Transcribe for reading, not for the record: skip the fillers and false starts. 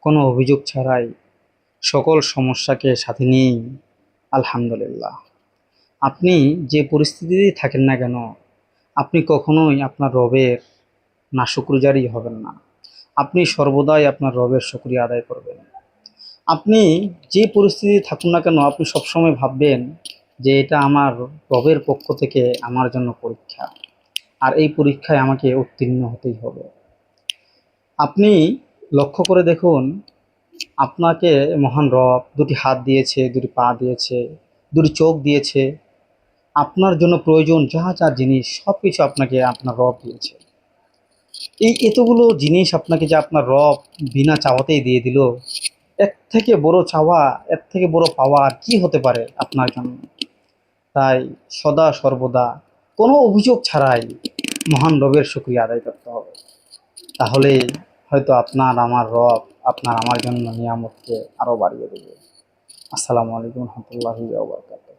কোনো অভিযোগ ছাড়াই সকল সমস্যাকে সাথে নিয়েই আলহামদুলিল্লাহ। আপনি যে পরিস্থিতিতেই থাকেন না কেন, আপনি কখনোই আপনার রবের নাশুকরবারি হবেন না। আপনি সর্বদাই আপনার রবের শুকরিয়া আদায় করবেন। আপনি যে পরিস্থিতিতে থাকুন না কেন, আপনি সবসময় ভাববেন যে এটা আমার রবের পক্ষ থেকে আমার জন্য পরীক্ষা, আর এই পরীক্ষায় আমাকে উত্তীর্ণ হতেই হবে। আপনি লক্ষ্য করে দেখুন, আপনাকে মহান রব দুটি হাত দিয়েছে, দুটি পা দিয়েছে, দুটি চোখ দিয়েছে। আপনার জন্য প্রয়োজন যা যা জিনিস সব কিছু আপনাকে আপনার রব দিয়েছে। এই এতগুলো জিনিস আপনাকে যে আপনার রব বিনা চাওয়াতেই দিয়ে দিল, এর থেকে বড় চাওয়া, এর থেকে বড় পাওয়া আর কি হতে পারে আপনার জন্য? তাই সদা সর্বদা কোনো অভিযোগ ছাড়াই মহান রবের শুকরিয়া আদায় করতে হবে। তাহলে হয়তো আপনার আমার রব আপনার আমার জন্য নিয়ামতকে আরও বাড়িয়ে দেবে। আসসালামু আলাইকুম রহমতুল্লাহি ওয়া বারাকাতুহু।